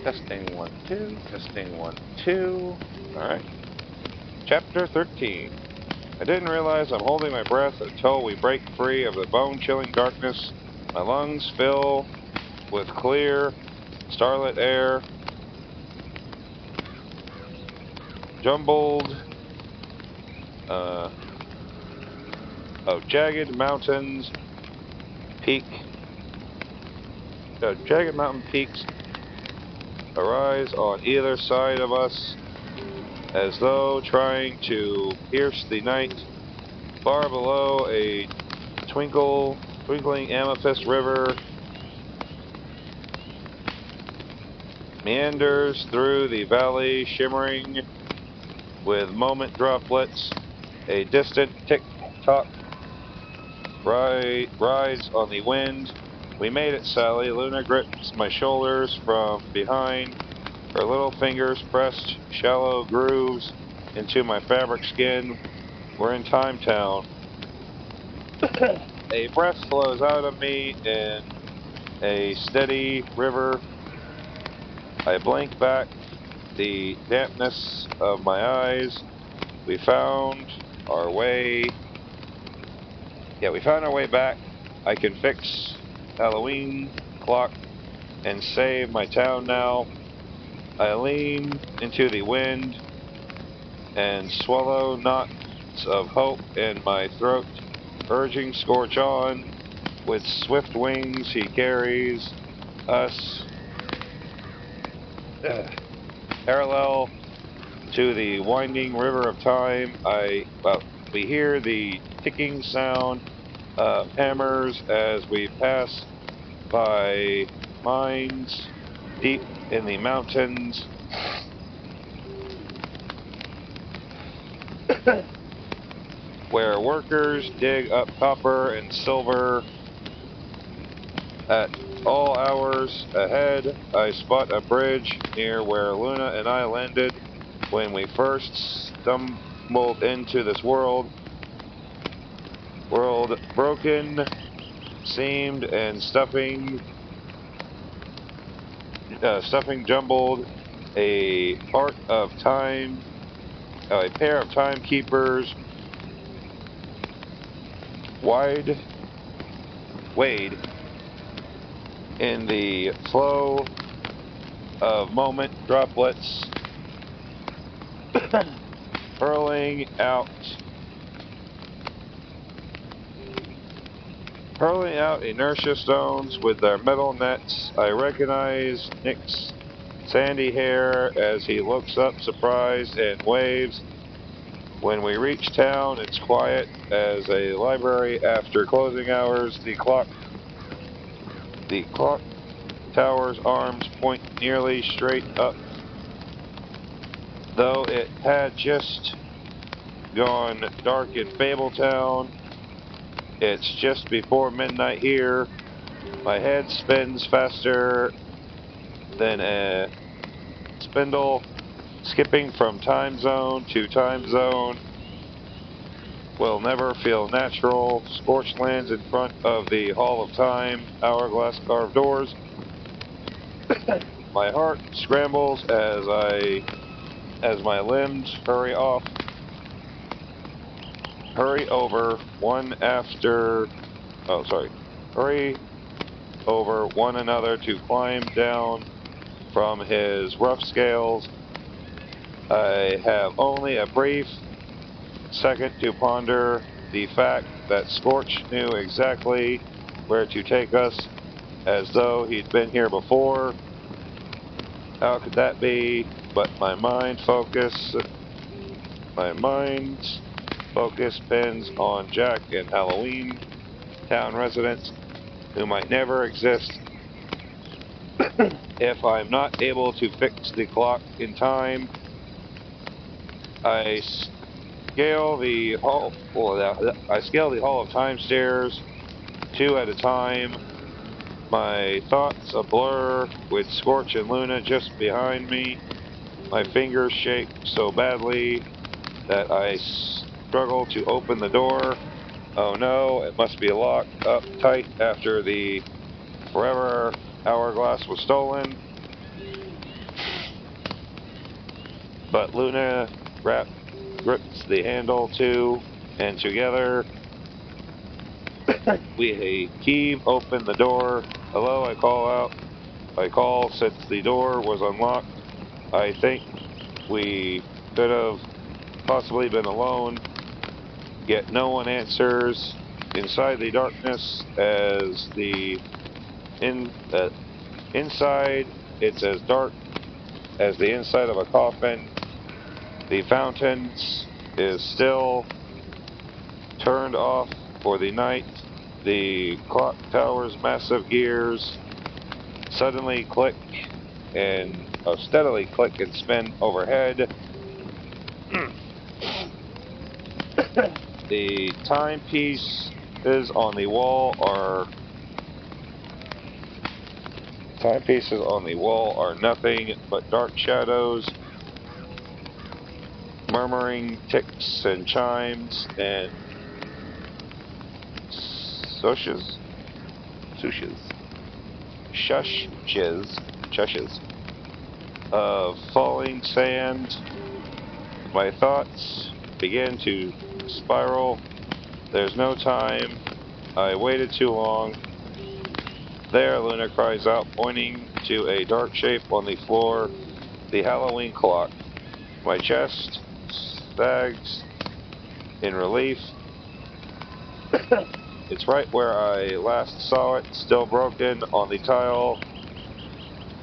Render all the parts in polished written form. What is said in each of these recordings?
Testing 1, 2, testing 1, 2. Alright. Chapter 13. I didn't realize I'm holding my breath until we break free of the bone-chilling darkness. My lungs fill with clear, starlit air, jumbled of jagged mountain peaks arise on either side of us, as though trying to pierce the night. Far below, a twinkling amethyst river meanders through the valley, shimmering with moment droplets. A distant tick-tock rides on the wind. We made it, Sally. Luna grips my shoulders from behind. Her little fingers pressed shallow grooves into my fabric skin. We're in Time Town. A breath flows out of me in a steady river. I blink back the dampness of my eyes. We found our way back. I can fix Halloween clock and save my town now. I lean into the wind and swallow knots of hope in my throat, urging Scorch on. With swift wings he carries us parallel to the winding river of time. We hear the ticking sound of hammers as we pass by mines deep in the mountains. Where workers dig up copper and silver. At all hours ahead, I spot a bridge near where Luna and I landed when we first stumbled into this world. Broken, seamed, and stuffing jumbled. A pair of timekeepers wade in the flow of moment droplets, hurling out inertia stones with their metal nets. I recognize Nick's sandy hair as he looks up surprised and waves. When we reach town, it's quiet as a library after closing hours. The clock tower's arms point nearly straight up. Though it had just gone dark in Fabletown, it's just before midnight here. My head spins faster than a spindle, skipping from time zone to time zone. Will never feel natural. Scorch lands in front of the Hall of Time, hourglass carved doors. My heart scrambles as my limbs hurry over one another to climb down from his rough scales. I have only a brief second to ponder the fact that Scorch knew exactly where to take us, as though he'd been here before. How could that be? But my mind's focus pins on Jack and Halloween Town residents who might never exist. If I'm not able to fix the clock in time, I scale the Hall of Time stairs, two at a time. My thoughts a blur with Scorch and Luna just behind me. My fingers shake so badly that I struggle to open the door Oh no, it must be locked up tight after the forever hourglass was stolen. But Luna grips the handle too, and together we heave open the door. Hello, I call out. I call since the door was unlocked. I think we could have possibly been alone, yet no one answers. Inside the darkness, as the inside, it's as dark as the inside of a coffin. The fountain is still turned off for the night. The clock tower's massive gears suddenly click and steadily click and spin overhead. The timepieces on the wall are nothing but dark shadows, murmuring ticks and chimes and shushes of falling sand. My thoughts begin to spiral. There's no time. I waited too long. There, Luna cries out, pointing to a dark shape on the floor. The Halloween clock. My chest sags in relief. It's right where I last saw it, still broken on the tile.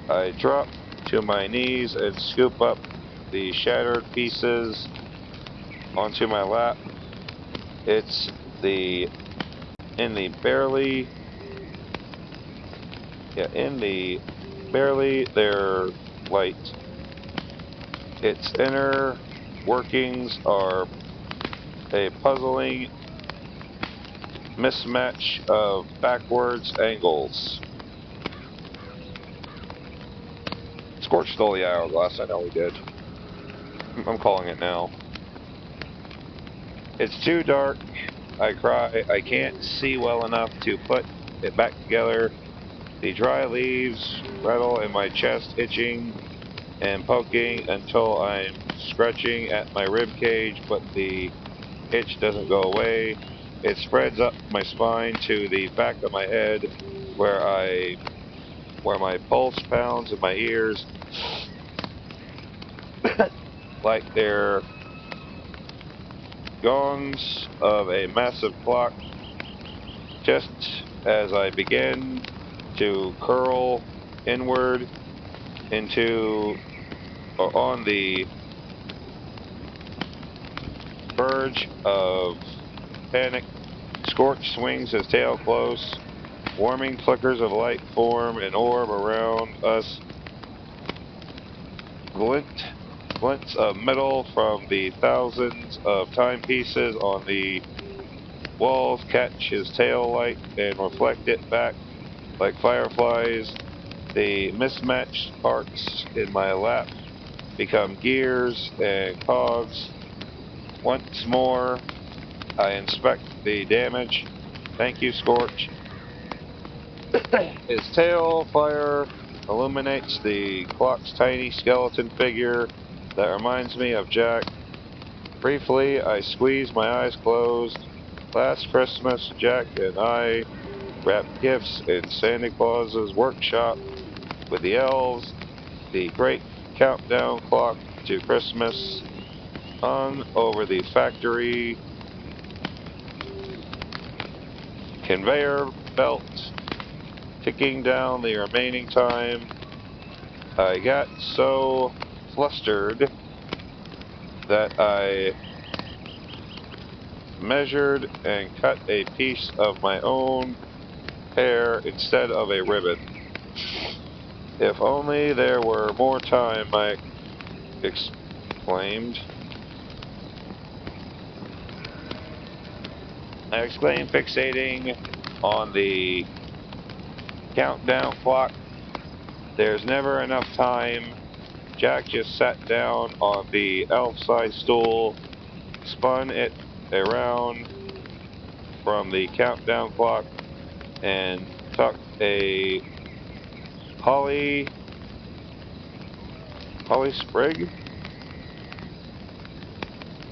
I drop to my knees and scoop up the shattered pieces onto my lap. It's in the barely there light. Its inner workings are a puzzling mismatch of backwards angles. Scorch stole the hourglass, I know he did. I'm calling it now. It's too dark. I cry. I can't see well enough to put it back together. The dry leaves rattle in my chest, itching and poking until I'm scratching at my rib cage, but the itch doesn't go away. It spreads up my spine to the back of my head, where my pulse pounds in my ears like they're gongs of a massive clock. Just as I begin to curl inward on the verge of panic, Scorch swings his tail close. Warming flickers of light form an orb around us. Glints of metal from the thousands of timepieces on the walls catch his tail light and reflect it back like fireflies. The mismatched parts in my lap become gears and cogs. Once more, I inspect the damage. Thank you, Scorch. His tail fire illuminates the clock's tiny skeleton figure that reminds me of Jack. Briefly, I squeeze my eyes closed. Last Christmas, Jack and I wrapped gifts in Santa Claus's workshop with the elves. The great countdown clock to Christmas hung over the factory conveyor belt, ticking down the remaining time. I got so flustered that I measured and cut a piece of my own hair instead of a ribbon. If only there were more time, I exclaimed. Fixating on the countdown clock. There's never enough time. Jack just sat down on the elf-sized stool, spun it around, from the countdown clock and tuck a holly sprig?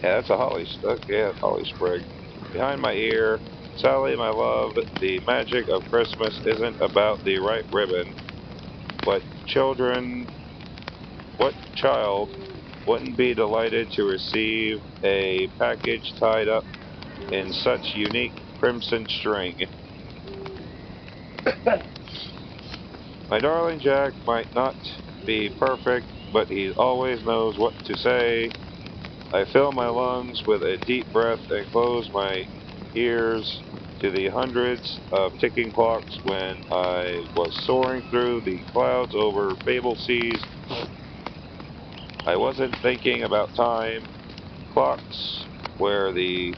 Yeah, that's a holly sprig behind my ear. Sally, my love, the magic of Christmas isn't about the right ribbon. What child wouldn't be delighted to receive a package tied up in such unique crimson string? My darling Jack might not be perfect, but he always knows what to say. I fill my lungs with a deep breath and close my ears to the hundreds of ticking clocks when I was soaring through the clouds over fabled seas. I wasn't thinking about time. Clocks were the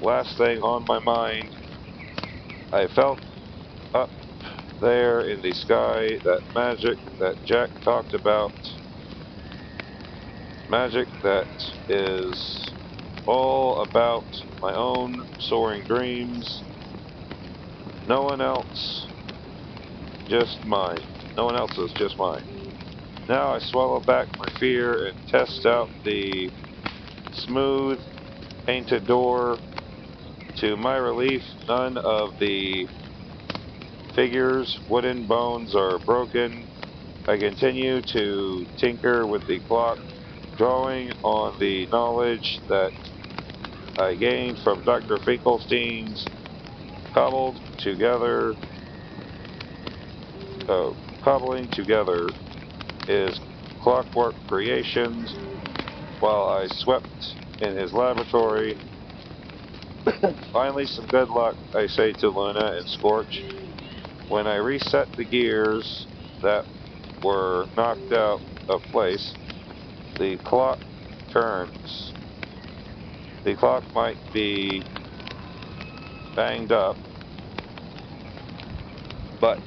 last thing on my mind. I felt up there in the sky that magic that Jack talked about. Magic that is all about my own soaring dreams. No one else, just mine. No one else's, just mine. Now I swallow back my fear and test out the smooth, painted door. To my relief, none of the figures' wooden bones are broken. I continue to tinker with the clock, drawing on the knowledge that I gained from Dr. Finkelstein's cobbled together, cobbling together his clockwork creations while I swept in his laboratory. Finally, some good luck, I say to Luna and Scorch. When I reset the gears that were knocked out of place, the clock turns. The clock might be banged up, but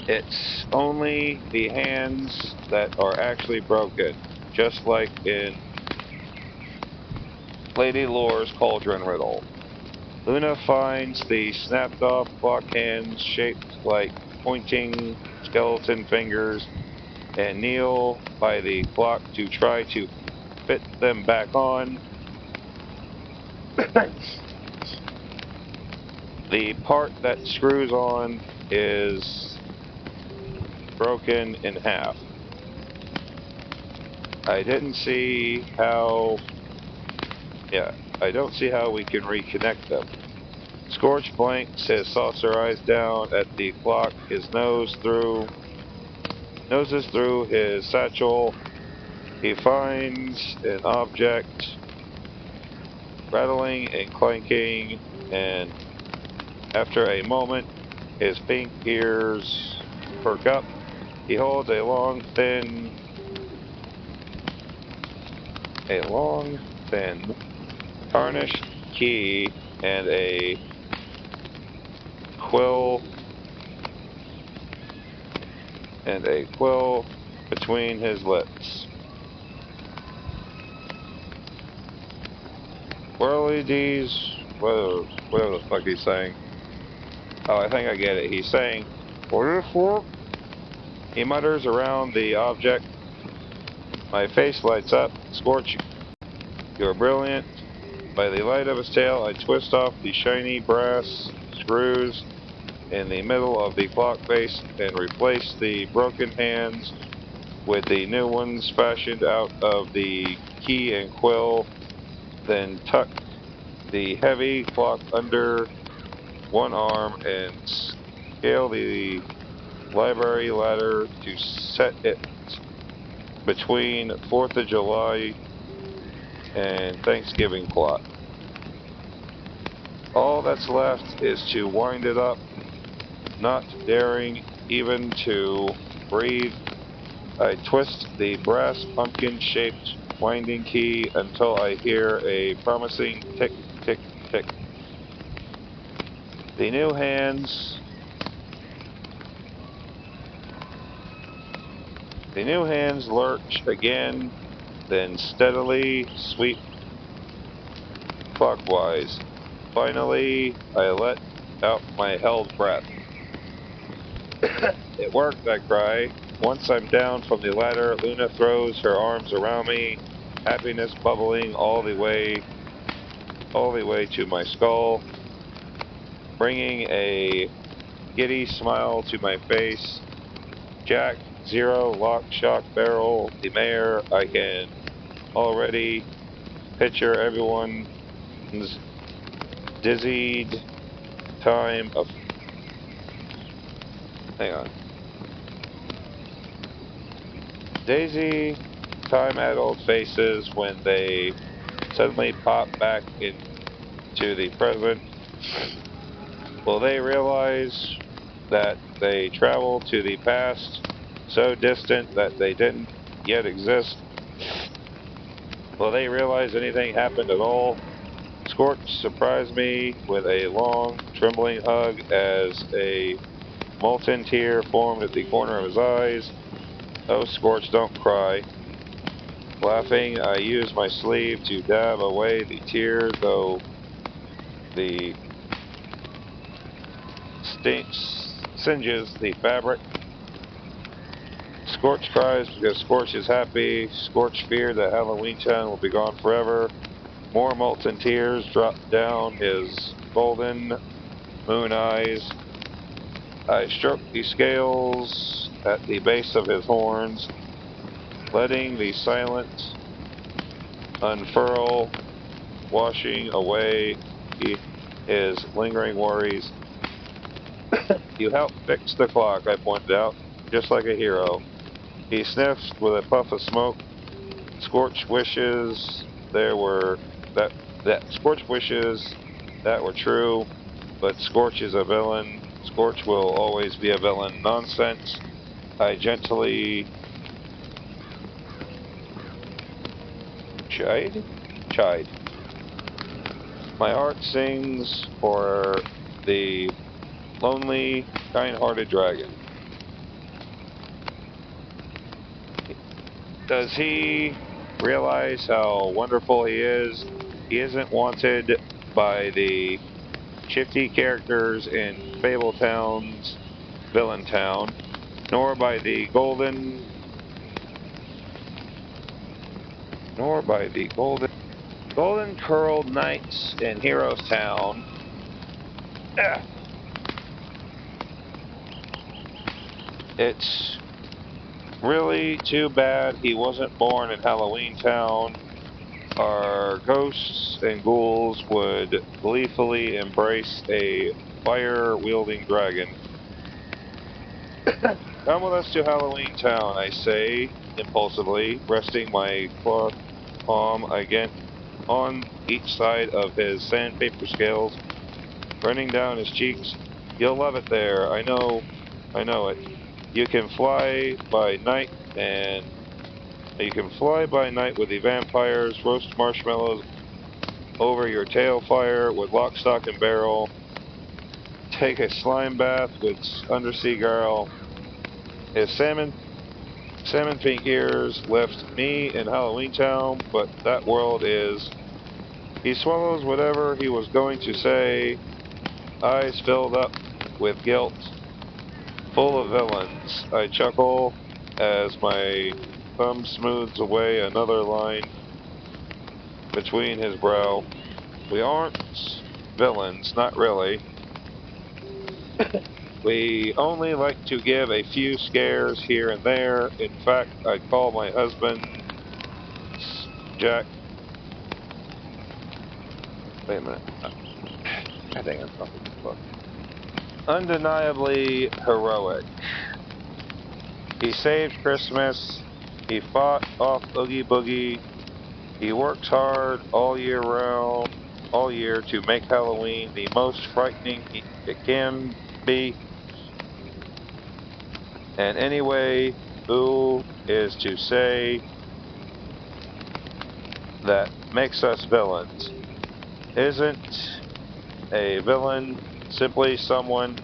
it's only the hands that are actually broken, just like in Lady Lore's cauldron riddle. Luna finds the snapped off clock hands shaped like pointing skeleton fingers and kneel by the clock to try to fit them back on. The part that screws on is broken in half. I don't see how we can reconnect them. Scorch blinks his saucer eyes down at the clock, his noses through his satchel. He finds an object rattling and clanking, and after a moment, his pink ears perk up. He holds a long, thin, tarnished key and a quill between his lips. Whirly-dees, whatever the fuck he's saying. Oh, I think I get it. He's saying, "What is it?" He mutters around the object. My face lights up. Scorch, you're brilliant. By the light of his tail, I twist off the shiny brass screws in the middle of the clock face and replace the broken hands with the new ones fashioned out of the key and quill, then tuck the heavy clock under one arm and scale the library ladder to set it between 4th of July and Thanksgiving clock. All that's left is to wind it up, not daring even to breathe. I twist the brass pumpkin-shaped winding key until I hear a promising tick, tick, tick. The new hands lurch again, then steadily sweep clockwise. Finally, I let out my held breath. It worked, I cry. Once I'm down from the ladder, Luna throws her arms around me, happiness bubbling all the way to my skull, bringing a giddy smile to my face. Jack, Zero, Lock, Shock, Barrel, the mayor, I can already picture everyone's dizzied time of... Hang on. Daisy time-addled faces when they suddenly pop back into the present. Will they realize that they traveled to the past, so distant that they didn't yet exist? Will they realize anything happened at all? Scorch surprised me with a long, trembling hug as a molten tear formed at the corner of his eyes. Oh, Scorch, don't cry. Laughing, I use my sleeve to dab away the tear, though the stink singes the fabric. Scorch cries because Scorch is happy. Scorch feared that Halloween Town will be gone forever. More molten tears drop down his golden moon eyes. I stroke the scales at the base of his horns, letting the silent unfurl, washing away his lingering worries. You helped fix the clock, I pointed out, just like a hero. He sniffed with a puff of smoke. Scorch wishes there were Scorch wishes that were true, but Scorch is a villain. Scorch will always be a villain. Nonsense. I gently chide. My heart sings for the lonely, kind-hearted dragon. Does he realize how wonderful he is? He isn't wanted by the shifty characters in Fabletown's Villain Town, nor by the golden curled knights in Heroes Town. It's really too bad he wasn't born in Halloween Town. Our ghosts and ghouls would gleefully embrace a fire-wielding dragon. Come with us to Halloween Town, I say, impulsively, resting my cloth palm again on each side of his sandpaper scales, running down his cheeks. You'll love it there, I know it. You can fly by night with the vampires, roast marshmallows over your tail fire with lock, stock, and barrel, take a slime bath with undersea girl. His salmon pink ears left me in Halloween Town, but that world is... He swallows whatever he was going to say, eyes filled up with guilt, full of villains. I chuckle as my thumb smooths away another line between his brow. We aren't villains, not really. We only like to give a few scares here and there. In fact, I'd call my husband, Jack... Wait a minute. I think I'm talking this book. Undeniably heroic. He saved Christmas. He fought off Oogie Boogie. He works hard all year to make Halloween the most frightening it can be. And anyway, who is to say that makes us villains? Isn't a villain simply someone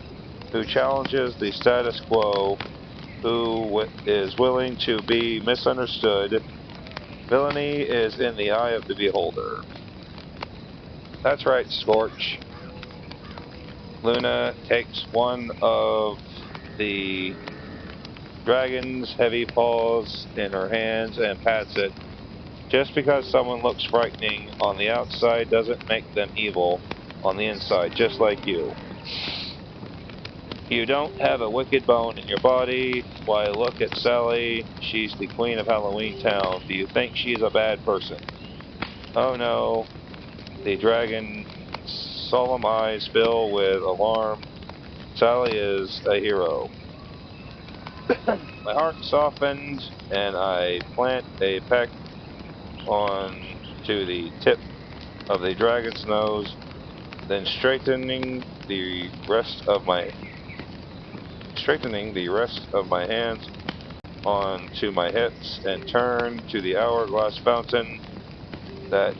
who challenges the status quo, who is willing to be misunderstood? Villainy is in the eye of the beholder. That's right, Scorch. Luna takes one of the dragon's heavy paws in her hands and pats it. Just because someone looks frightening on the outside doesn't make them evil on the inside, just like you. You don't have a wicked bone in your body. Why, look at Sally. She's the queen of Halloween Town. Do you think she's a bad person? Oh no. The dragon's solemn eyes fill with alarm. Sally is a hero. My heart softened, and I plant a peck onto the tip of the dragon's nose, then straightening the rest of my hands onto my hips and turn to the hourglass fountain that,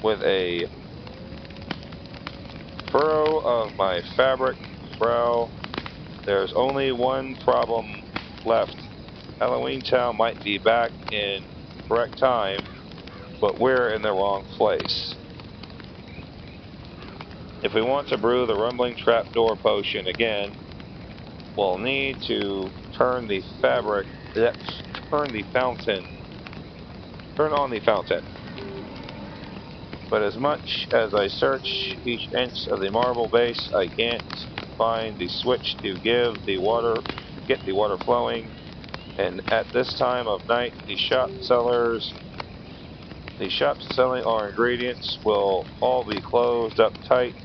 with a furrow of my fabric brow, there's only one problem left. Halloween Town might be back in correct time, but we're in the wrong place. If we want to brew the rumbling trapdoor potion again, we'll need to turn on the fountain. But as much as I search each inch of the marble base, I can't find the switch to get the water flowing. And at this time of night, the shops selling our ingredients will all be closed up tight.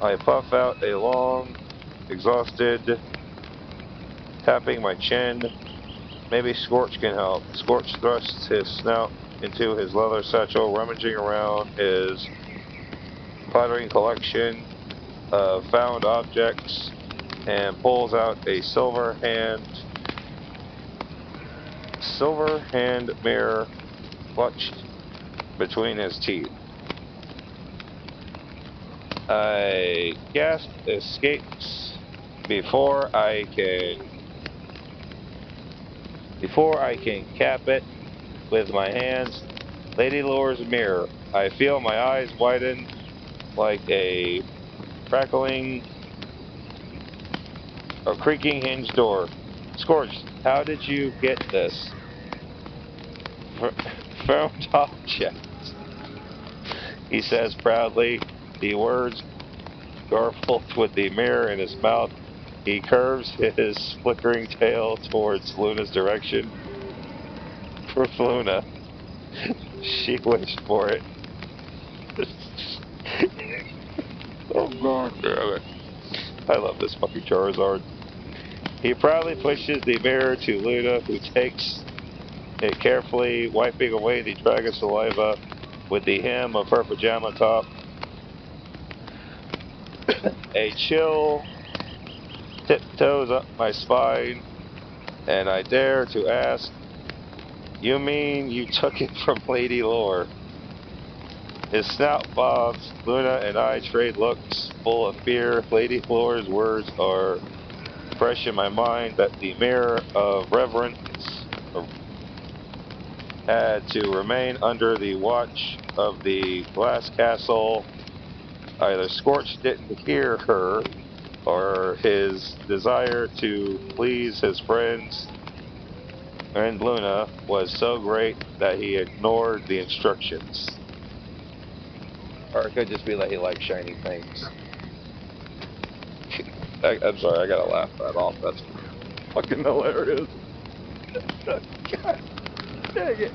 I puff out a long, exhausted, tapping my chin. Maybe Scorch can help. Scorch thrusts his snout into his leather satchel, rummaging around his clattering collection of found objects, and pulls out a silver hand mirror clutched between his teeth. A gasp escapes before I can cap it with my hands. Lady Lore's mirror. I feel my eyes widen like a creaking hinge door. Scorch, how did you get this? Found object, he says proudly, the words garbled with the mirror in his mouth. He curves his flickering tail towards Luna's direction. For Luna, she wished for it. Oh god. I love this fucking Charizard. He proudly pushes the mirror to Luna, who takes it carefully, wiping away the dragon saliva with the hem of her pajama top. A chill tiptoes up my spine, and I dare to ask, you mean you took it from Lady Lore? His snout bobs. Luna and I trade looks full of fear. Lady Lore's words are fresh in my mind that the mirror of reverence had to remain under the watch of the glass castle. Either Scorch didn't hear her, or his desire to please his friends and Luna was so great that he ignored the instructions. Or it could just be that he likes shiny things. I'm sorry, I gotta laugh that off. That's fucking hilarious. God dang it.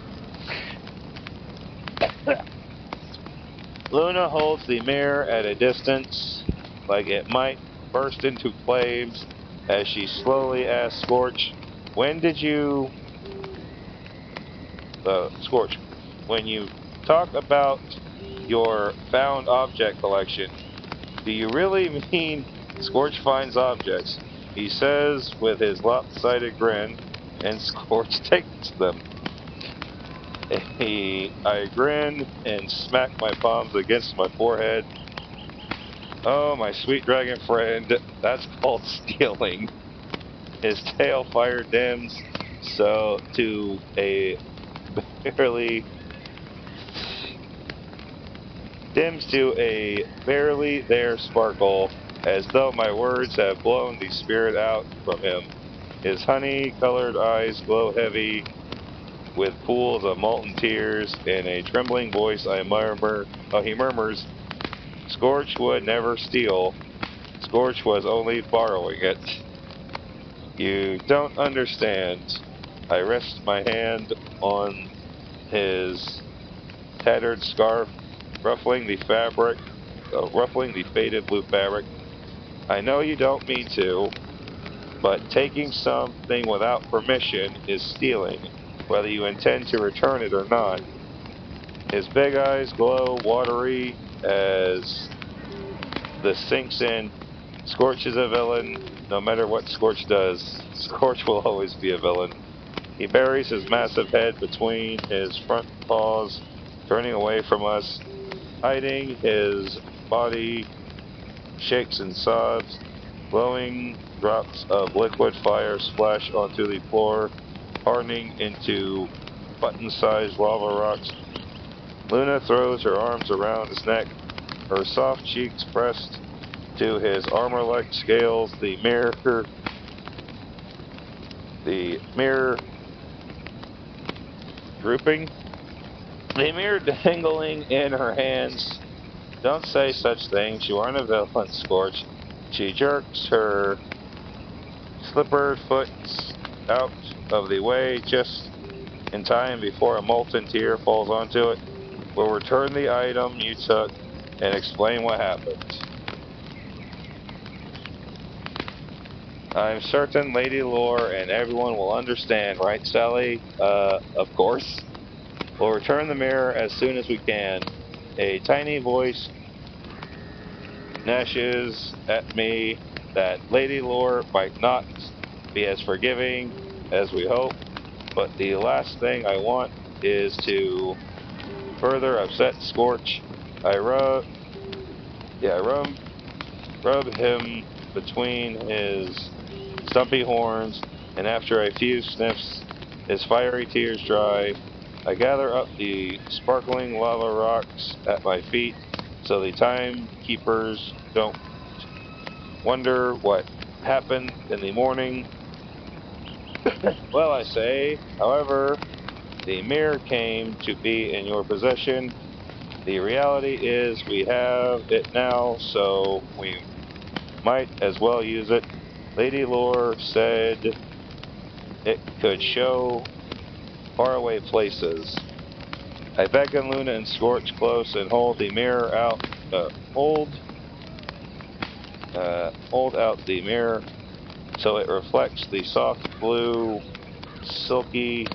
Luna holds the mirror at a distance, like it might burst into flames, as she slowly asks Scorch, when did you... Scorch, when you talk about your found object collection, do you really mean Scorch finds objects? He says with his lopsided grin, and Scorch takes them. I grin and smack my palms against my forehead. Oh, my sweet dragon friend, that's called stealing. His tail fire dims, so to a barely dims to a barely there sparkle, as though my words have blown the spirit out from him. His honey-colored eyes glow heavy with pools of molten tears. In a trembling voice, he murmurs, "Scorch would never steal. Scorch was only borrowing it." You don't understand. I rest my hand on his tattered scarf, ruffling the faded blue fabric. I know you don't mean to, but taking something without permission is stealing, whether you intend to return it or not. His big eyes glow watery as the sinks in. Scorch is a villain, no matter what Scorch does. Scorch will always be a villain. He buries his massive head between his front paws, turning away from us. Hiding his body, shakes and sobs. Glowing drops of liquid fire splash onto the floor, hardening into button-sized lava rocks. Luna throws her arms around his neck, her soft cheeks pressed to his armor-like scales. Drooping, the mirror dangling in her hands. Don't say such things. You aren't a villain, Scorch. She jerks her slippered foot out of the way just in time before a molten tear falls onto it. We'll return the item you took and explain what happened. I'm certain Lady Lore and everyone will understand, right, Sally? Of course. We'll return the mirror as soon as we can. A tiny voice gnashes at me that Lady Lore might not be as forgiving as we hope, but the last thing I want is to further upset Scorch. I rub him between his stumpy horns, and after a few sniffs, his fiery tears dry. I gather up the sparkling lava rocks at my feet so the timekeepers don't wonder what happened in the morning. Well, I say, however, the mirror came to be in your possession. The reality is we have it now, so we might as well use it. Lady Lore said it could show faraway places. I beckon Luna and Scorch close and hold the mirror out. Hold out the mirror so it reflects the soft blue, silky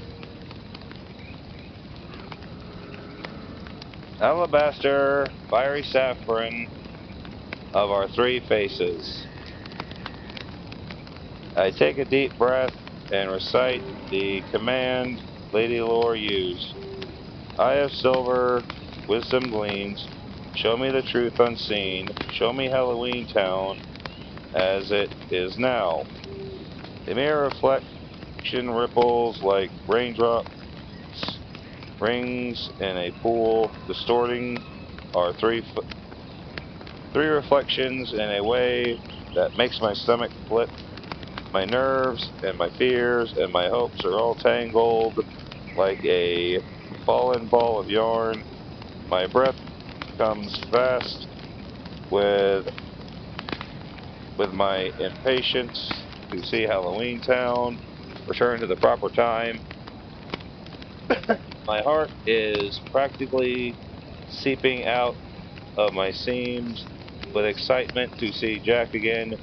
alabaster, fiery saffron of our three faces. I take a deep breath and recite the command Lady Lore used. Eye of silver, wisdom gleams. Show me the truth unseen. Show me Halloween Town as it is now. The mirror reflection ripples like raindrops, rings in a pool, distorting our three reflections in a way that makes my stomach flip. My nerves and my fears and my hopes are all tangled like a fallen ball of yarn. My breath comes fast with my impatience to see Halloween Town return to the proper time. My heart is practically seeping out of my seams with excitement to see Jack again.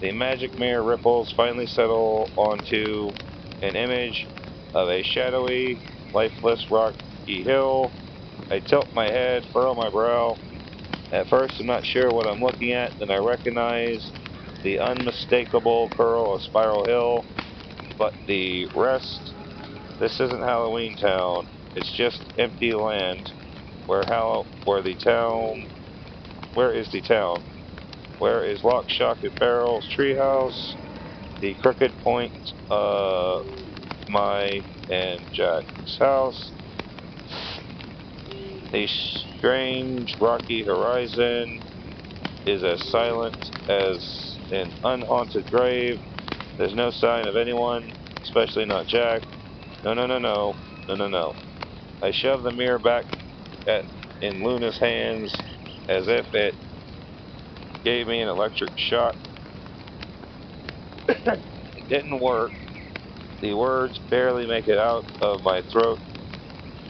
The magic mirror ripples finally settle onto an image of a shadowy, lifeless rocky hill. I tilt my head, furrow my brow. At first, I'm not sure what I'm looking at, then I recognize the unmistakable curl of Spiral Hill, but the rest, this isn't Halloween Town. It's just empty land. Where the town? Where is the town? Where is Lock, Shock, and Barrel's treehouse? The crooked point of my and Jack's house. The strange rocky horizon is as silent as an unhaunted grave. There's no sign of anyone, especially not Jack. No, no, no, no, no, no, no. I shove the mirror back in Luna's hands as if it gave me an electric shock. It didn't work. The words barely make it out of my throat.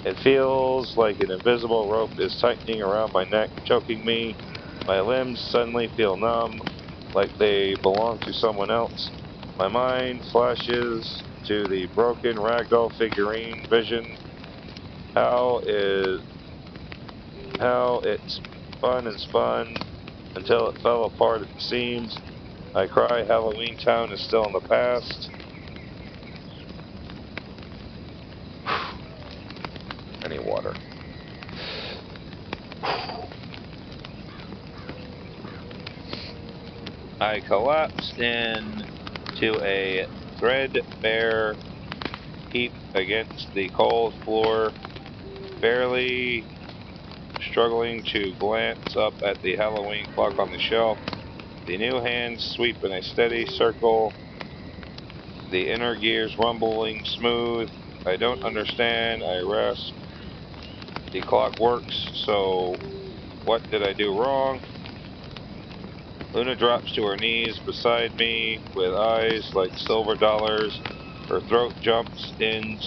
It feels like an invisible rope is tightening around my neck, choking me. My limbs suddenly feel numb, like they belong to someone else. My mind flashes to the broken ragdoll figurine vision. How it spun and spun until it fell apart at the seams. I cry Halloween Town is still in the past. I need water. I collapsed into a threadbare heap against the cold floor, barely struggling to glance up at the Halloween clock on the shelf. The new hands sweep in a steady circle, the inner gears rumbling smooth. I don't understand, I rasp. The clock works, so what did I do wrong? Luna drops to her knees beside me with eyes like silver dollars. Her throat jumps in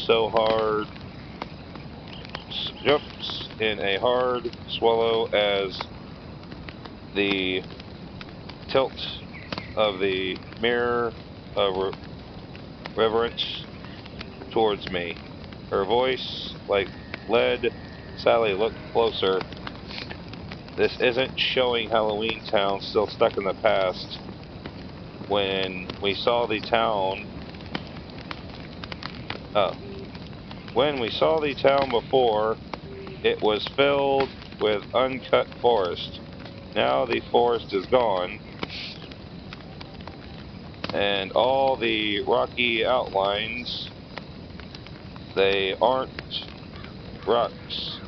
a hard swallow as the tilt of the mirror reverence towards me. Her voice like lead. Sally, look closer. This isn't showing Halloween Town still stuck in the past. When we saw the town before, it was filled with uncut forest. Now the forest is gone, and all the rocky outlines, they aren't rocks.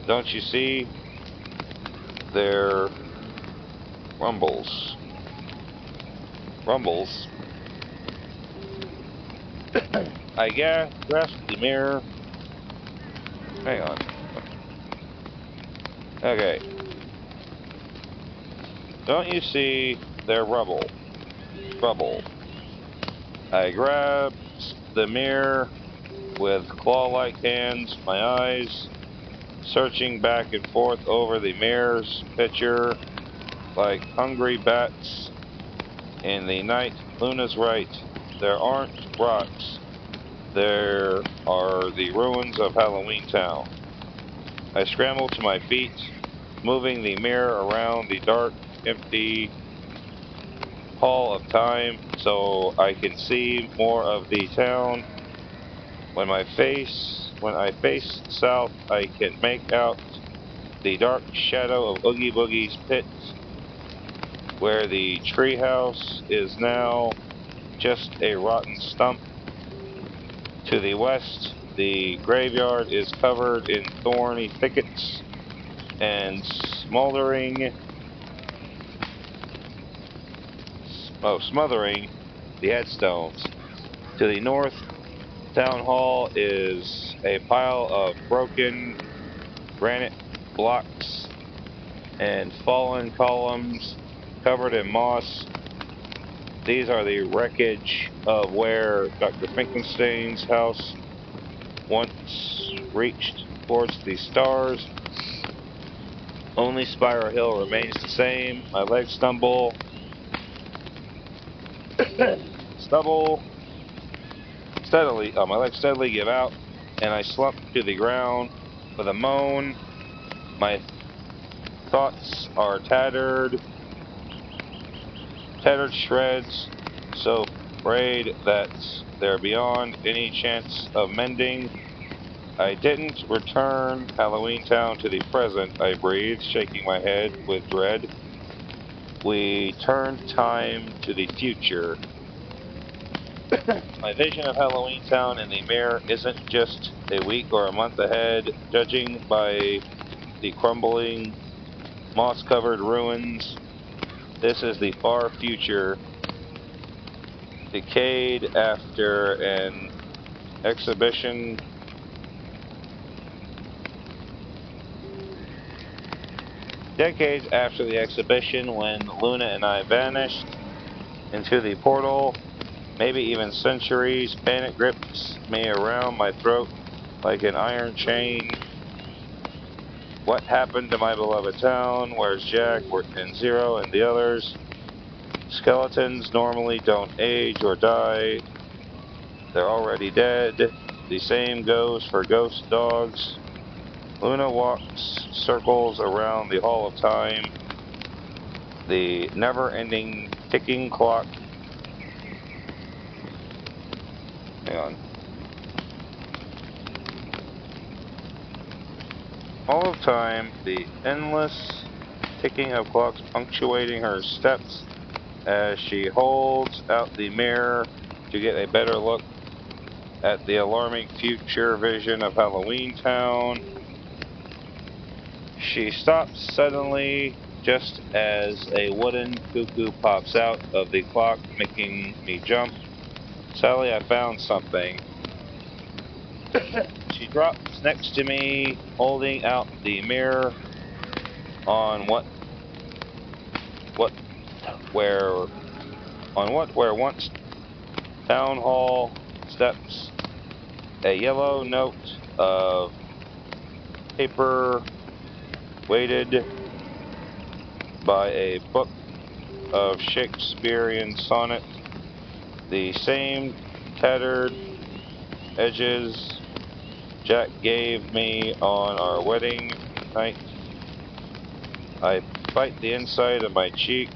Don't you see? They're rumbles. Rumbles. I grasped the mirror. Hang on. Okay. Don't you see their rubble? Rubble. I grabbed the mirror with claw-like hands, my eyes searching back and forth over the mirror's picture like hungry bats in the night. Luna's right. There aren't rocks. There are the ruins of Halloween Town. I scramble to my feet, moving the mirror around the dark, empty hall of time so I can see more of the town. When I face south, I can make out the dark shadow of Oogie Boogie's pit, where the treehouse is now just a rotten stump. To the west, the graveyard is covered in thorny thickets and smothering the headstones. To the north, Town Hall is a pile of broken granite blocks and fallen columns covered in moss. These are the wreckage of where Dr. Finkelstein's house once reached towards the stars. Only Spiral Hill remains the same. My legs stumble steadily. My legs steadily give out, and I slump to the ground with a moan. My thoughts are tattered shreds, so frayed that they're beyond any chance of mending. I didn't return Halloween Town to the present, I breathe, shaking my head with dread. We turned time to the future. My vision of Halloween Town in the mirror isn't just a week or a month ahead, judging by the crumbling, moss-covered ruins. This is the far future, decade after an exhibition. Decades after the exhibition, when Luna and I vanished into the portal, maybe even centuries, panic grips me around my throat like an iron chain. What happened to my beloved town? Where's Jack and Zero and the others? Skeletons normally don't age or die. They're already dead. The same goes for ghost dogs. Luna walks circles around the Hall of Time. The never-ending ticking clock. Hang on. All of time, the endless ticking of clocks punctuating her steps as she holds out the mirror to get a better look at the alarming future vision of Halloween Town. She stops suddenly just as a wooden cuckoo pops out of the clock, making me jump. Sally, I found something. She drops next to me, holding out the mirror on what where once town hall steps, a yellow note of paper weighted by a book of Shakespearean sonnet, the same tattered edges Jack gave me on our wedding night. I bite the inside of my cheek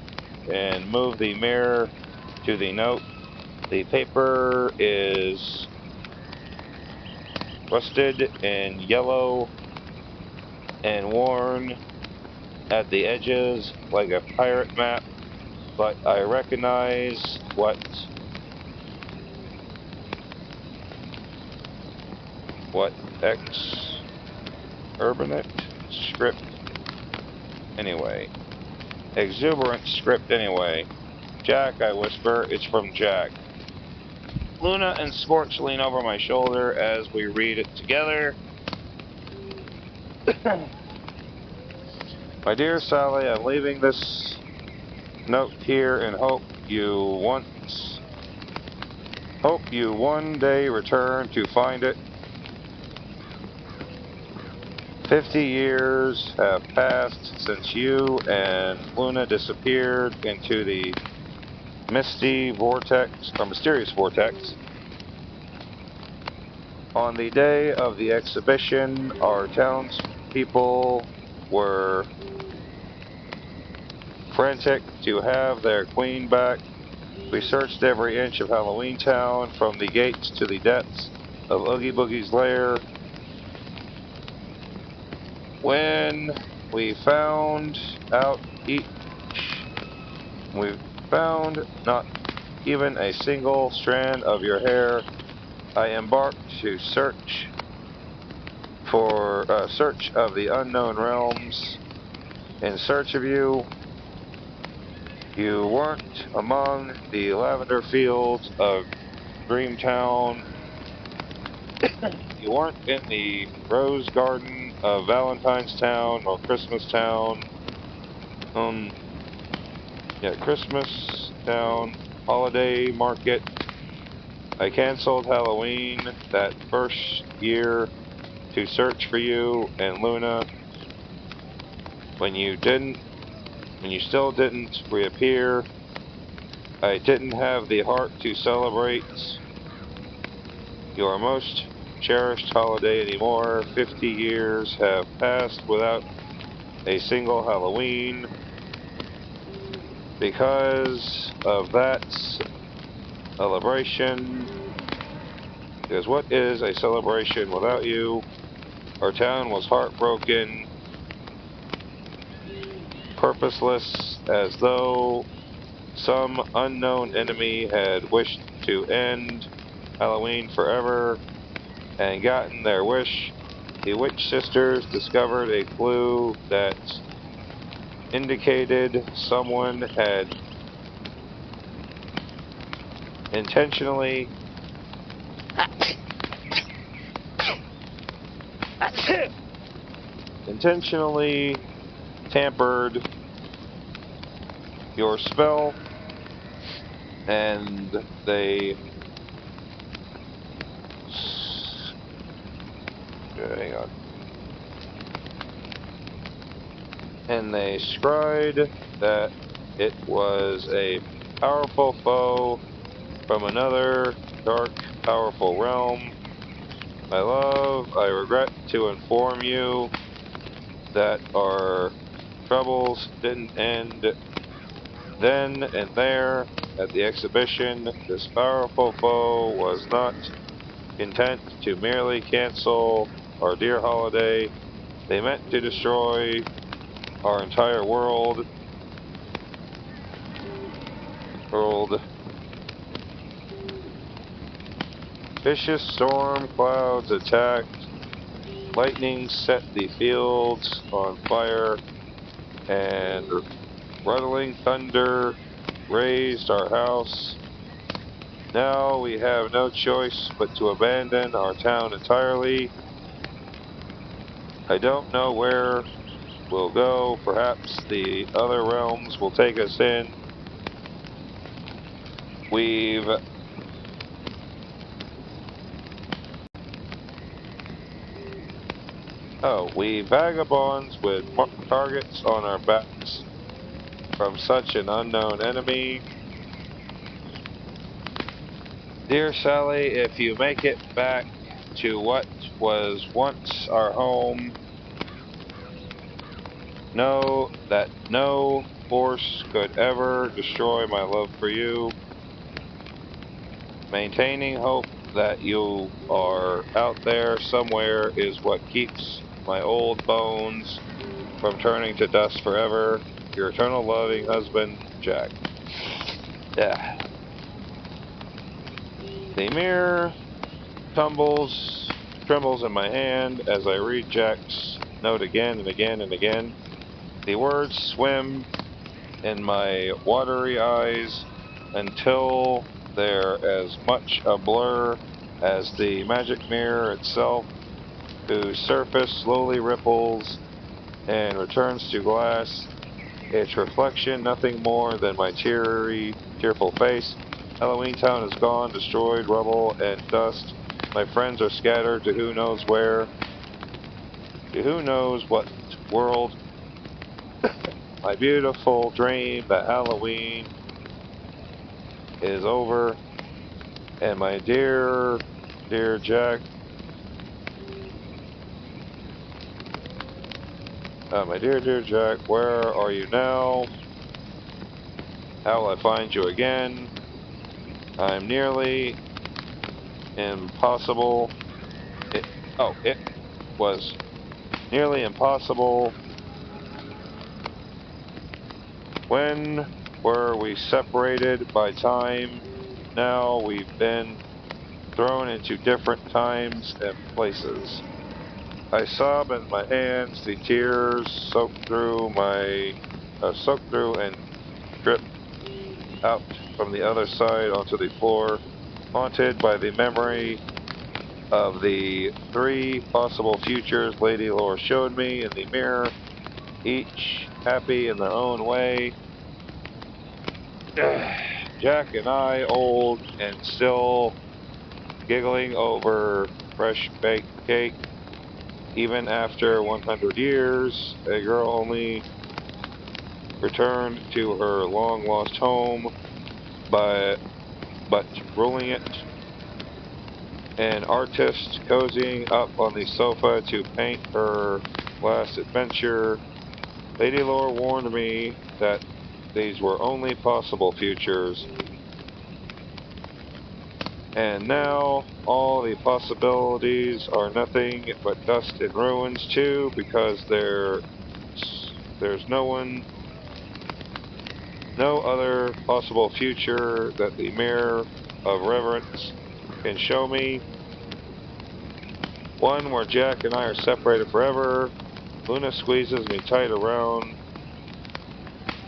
and move the mirror to the note. The paper is rusted and yellow and worn at the edges like a pirate map, but I recognize what exuberant script anyway. Jack, I whisper, it's from Jack. Luna and Scorch lean over my shoulder as we read it together. My dear Sally, I'm leaving this note here and hope you one day return to find it. 50 years have passed since you and Luna disappeared into the mysterious vortex. On the day of the exhibition, our townspeople were frantic to have their queen back. We searched every inch of Halloween Town, from the gates to the depths of Oogie Boogie's lair. When we found not even a single strand of your hair, I embarked to search of the unknown realms. In search of you, you weren't among the lavender fields of Dreamtown. You weren't in the rose garden of Valentine's Town or Christmas Town. Christmas Town, holiday market. I canceled Halloween that first year to search for you and Luna. When you still didn't reappear, I didn't have the heart to celebrate your most cherished holiday anymore. 50 years have passed without a single Halloween. Because of that celebration, because what is a celebration without you? Our town was heartbroken, purposeless, as though some unknown enemy had wished to end Halloween forever and gotten their wish, the witch sisters discovered a clue that indicated someone had intentionally tampered your spell, and they hang on. And they scried that it was a powerful foe from another dark, powerful realm. My love, I regret to inform you that our troubles didn't end then and there at the exhibition. This powerful foe was not content to merely cancel our dear holiday. They meant to destroy our entire world. Vicious storm clouds attacked. Lightning set the fields on fire, and rattling thunder razed our house. Now we have no choice but to abandon our town entirely. I don't know where we'll go. Perhaps the other realms will take us in. We vagabonds with targets on our backs from such an unknown enemy. Dear Sally, if you make it back to what was once our home, know that no force could ever destroy my love for you. Maintaining hope that you are out there somewhere is what keeps my old bones from turning to dust forever. Your eternal loving husband, Jack. Yeah. The mirror trembles in my hand as I read Jack's note again and again and again. The words swim in my watery eyes until they're as much a blur as the magic mirror itself, whose surface slowly ripples and returns to glass, its reflection nothing more than my tearful face. Halloween Town is gone, destroyed, rubble, and dust. My friends are scattered to who knows where, to who knows what world. My beautiful dream that Halloween is over, and my dear Jack, my dear Jack, where are you now? How will I find you again? I'm nearly impossible. It was nearly impossible. When were we separated by time? Now we've been thrown into different times and places. I sob in my hands, the tears soak through and drip out from the other side onto the floor, haunted by the memory of the 3 possible futures Lady Laura showed me in the mirror, each happy in their own way. Jack and I, old and still giggling over fresh baked cake. Even after 100 years, a girl only returned to her long-lost home, but ruling it. An artist cozying up on the sofa to paint her last adventure. Lady Laura warned me that these were only possible futures. And now all the possibilities are nothing but dust and ruins too, because there's no other possible future that the mirror of reverence can show me. One where Jack and I are separated forever. Luna squeezes me tight around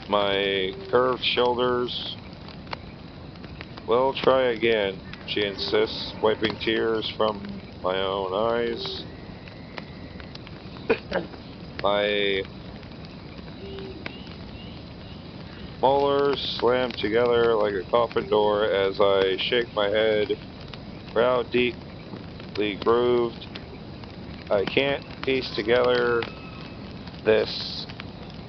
my curved shoulders. We'll try again, she insists, wiping tears from my own eyes. My molars slam together like a coffin door as I shake my head, brow deeply grooved. I can't piece together this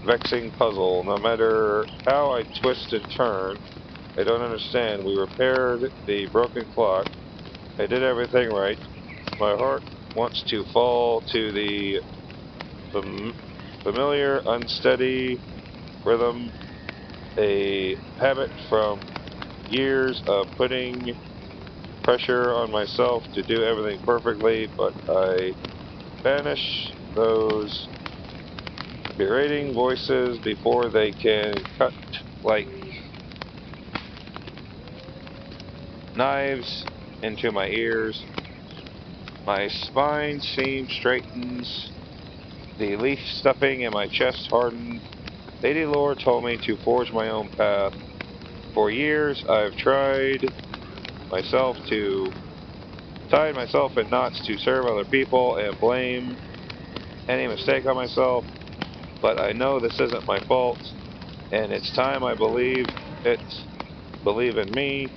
vexing puzzle. No matter how I twist and turn, I don't understand. We repaired the broken clock. I did everything right. My heart wants to fall to the familiar, unsteady rhythm, a habit from years of putting pressure on myself to do everything perfectly, but I banish those berating voices before they can cut like knives into my ears. My spine seam straightens, the leaf stuffing in my chest hardens. Lady Lore told me to forge my own path. For years I've tied myself in knots to serve other people and blame any mistake on myself, but I know this isn't my fault, and it's time I believe in me.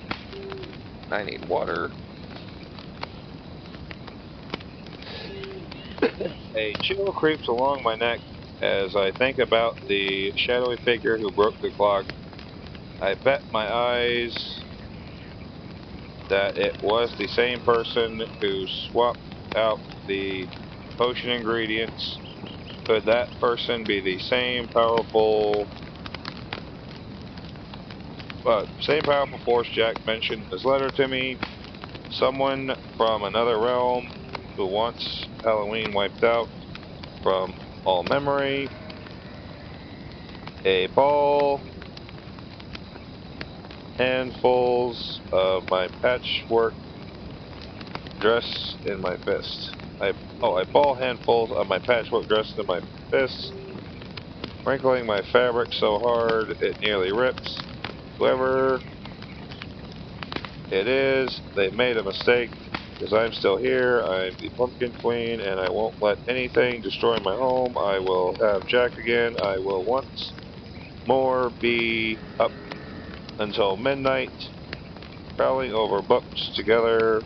I need water. A chill creeps along my neck as I think about the shadowy figure who broke the clock. I bet my eyes that it was the same person who swapped out the potion ingredients. Could that person be the same powerful force Jack mentioned in his letter to me? Someone from another realm who wants Halloween wiped out from all memory. A ball, handfuls of my patchwork dress in my fist. I ball handfuls of my patchwork dress in my fist, wrinkling my fabric so hard it nearly rips. Whoever it is, they made a mistake, because I'm still here. I'm the Pumpkin Queen, and I won't let anything destroy my home. I will have Jack again. I will once more be up until midnight, prowling over books together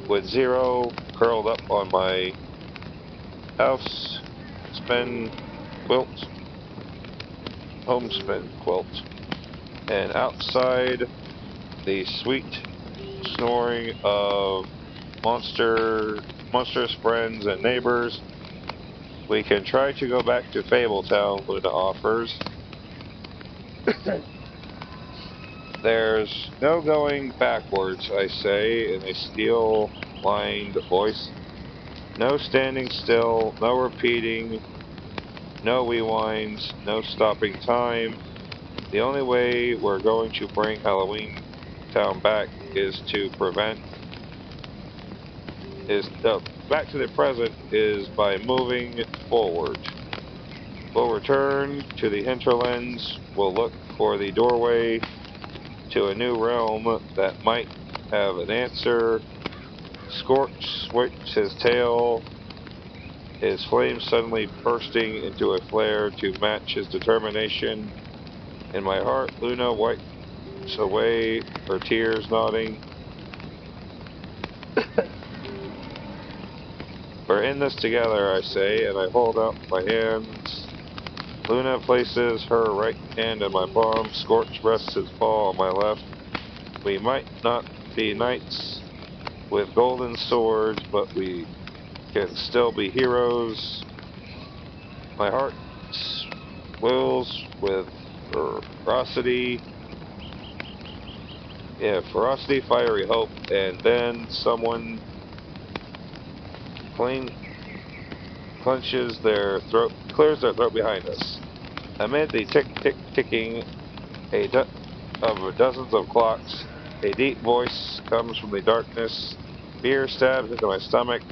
with Zero curled up on my house spin quilt, homespin quilt, and outside the sweet snoring of monstrous friends and neighbors. We can try to go back to Fabletown, Luna offers. There's no going backwards, I say in a steel-lined voice. No standing still, no repeating, no rewinds, no stopping time. The only way we're going to bring Halloween Town back is to back to the present is by moving forward. We'll return to the hinterlands. We'll look for the doorway to a new realm that might have an answer. Scorch swipes his tail, his flames suddenly bursting into a flare to match his determination. In my heart, Luna wipes away her tears, nodding. We're in this together, I say, and I hold out my hands. Luna places her right hand on my palm. Scorch rests his paw on my left. We might not be knights with golden swords, but we can still be heroes. My heart swells with ferocity. Yeah, ferocity, fiery hope, and then someone clears their throat behind us. Amid the ticking of dozens of clocks, A deep voice comes from the darkness. Fear stabs into my stomach.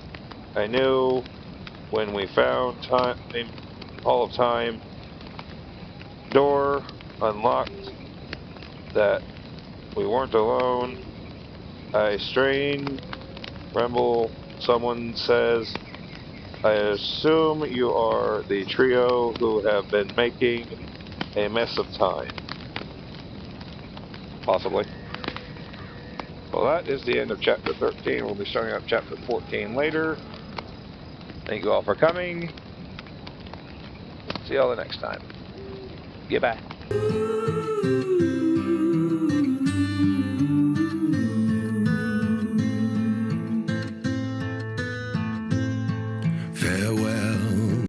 I knew when we found time, Hall of Time door unlocked that we weren't alone. I strain, tremble. Someone says, I assume you are the trio who have been making a mess of time. Possibly. Well, that is the end of chapter 13. We'll be starting up chapter 14 later. Thank you all for coming. See you all the next time. Goodbye.